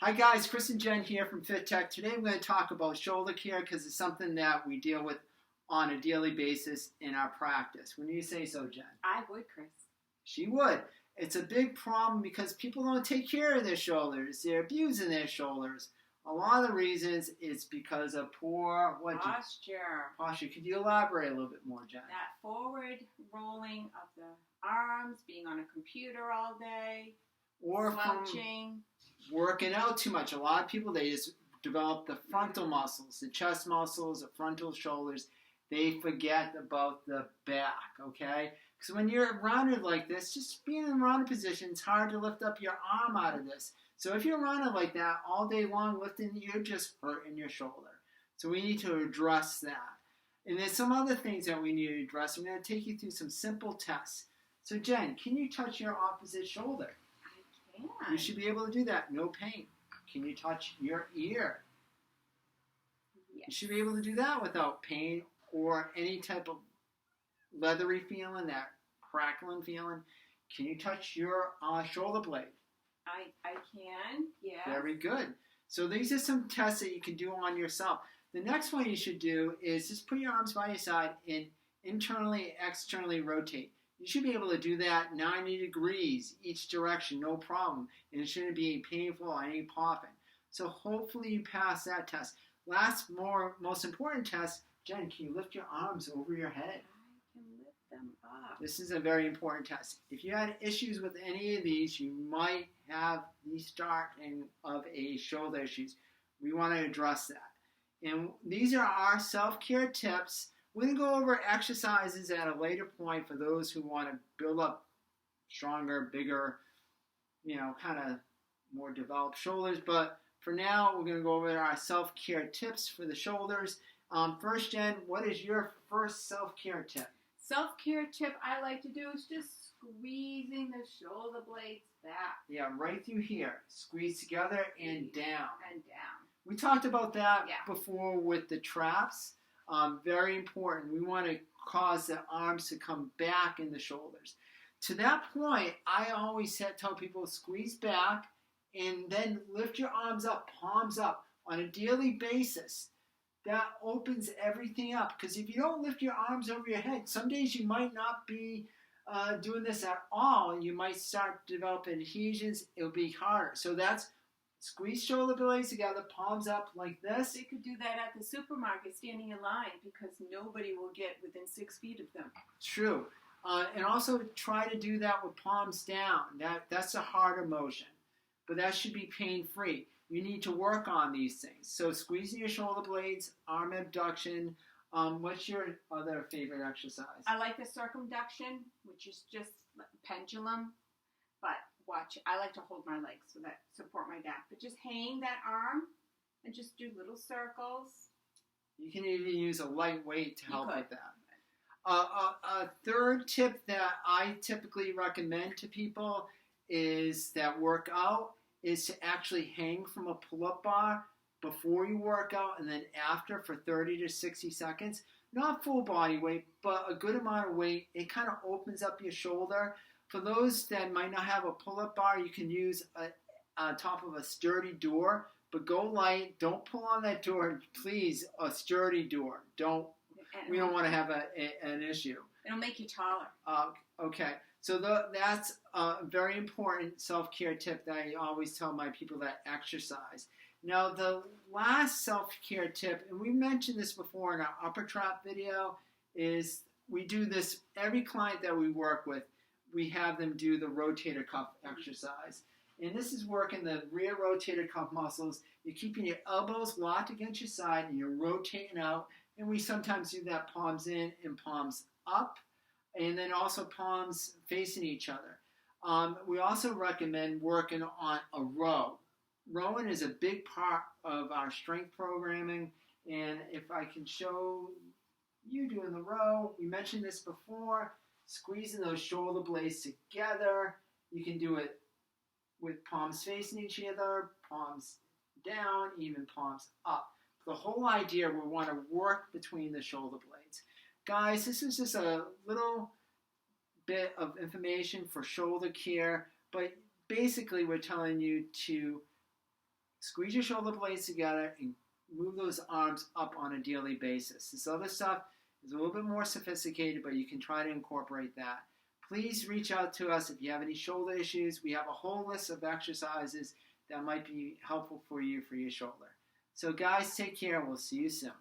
Hi guys, Chris and Jen here from FitTech. Today I'm going to talk about shoulder care because it's something that we deal with on a daily basis in our practice. Wouldn't you say so, Jen? I would, Chris. She would. It's a big problem because people don't take care of their shoulders. They're abusing their shoulders. A lot of the reasons is because of poor posture. Could you elaborate a little bit more, Jen? That forward rolling of the arms, being on a computer all day, Or slouching. From working out too much. A lot of people, they just develop the frontal muscles, the chest muscles, the frontal shoulders. They forget about the back, okay? Because when you're rounded like this, just being in a rounded position, it's hard to lift up your arm out of this. So if you're rounded like that all day long lifting, you're just hurting your shoulder. So we need to address that. And there's some other things that we need to address. I'm going to take you through some simple tests. So Jen, can you touch your opposite shoulder? I can. You should be able to do that. No pain. Can you touch your ear? Yes. You should be able to do that without pain or any type of leathery feeling, that crackling feeling. Can you touch your shoulder blade? I can, yeah. Very good. So these are some tests that you can do on yourself. The next one you should do is just put your arms by your side and internally, externally rotate. You should be able to do that 90 degrees each direction, no problem. And it shouldn't be painful or any popping. So hopefully you pass that test. Most important test, Jen, can you lift your arms over your head? I can lift them up. This is a very important test. If you had issues with any of these, you might have the start of a shoulder issues. We want to address that. And these are our self-care tips. We're going to go over exercises at a later point for those who want to build up stronger, bigger, kind of more developed shoulders. But for now, we're going to go over our self-care tips for the shoulders. First, Jen, what is your first self-care tip? Self-care tip I like to do is just squeezing the shoulder blades back. Yeah, right through here. Squeeze together and down. And down. We talked about that before with the traps. Very important. We want to cause the arms to come back in the shoulders. To that point, I always tell people squeeze back and then lift your arms up, palms up on a daily basis. That opens everything up, because if you don't lift your arms over your head, some days you might not be doing this at all. You might start developing adhesions. It'll be harder. So that's squeeze shoulder blades together, palms up like this. You could do that at the supermarket standing in line, because nobody will get within 6 feet of them. True. And also try to do that with palms down. That's a harder motion, but that should be pain-free. You need to work on these things. So squeezing your shoulder blades, arm abduction. What's your other favorite exercise? I like the circumduction, which is just pendulum. But watch, I like to hold my legs so that support my back. But just hang that arm and just do little circles. You can even use a light weight to help with that. A third tip that I typically recommend to people is that workout is to actually hang from a pull-up bar before you work out and then after for 30 to 60 seconds. Not full body weight, but a good amount of weight. It kind of opens up your shoulder. For those that might not have a pull-up bar, you can use on top of a sturdy door, but go light. Don't pull on that door. Please, a sturdy door. We don't want to have an issue. It'll make you taller. Okay. So that's a very important self-care tip that I always tell my people that exercise. Now, the last self-care tip, and we mentioned this before in our upper trap video, is we do this, every client that we work with, we have them do the rotator cuff exercise. And this is working the rear rotator cuff muscles. You're keeping your elbows locked against your side and you're rotating out. And we sometimes do that palms in and palms up. And then also palms facing each other. We also recommend working on a row. Rowing is a big part of our strength programming. And if I can show you doing the row, we mentioned this before, squeezing those shoulder blades together. You can do it with palms facing each other, palms down, even palms up. The whole idea, we want to work between the shoulder blades. Guys, this is just a little bit of information for shoulder care, but basically we're telling you to squeeze your shoulder blades together and move those arms up on a daily basis. This other stuff is a little bit more sophisticated, but you can try to incorporate that. Please reach out to us if you have any shoulder issues. We have a whole list of exercises that might be helpful for you for your shoulder. So guys, take care. We'll see you soon.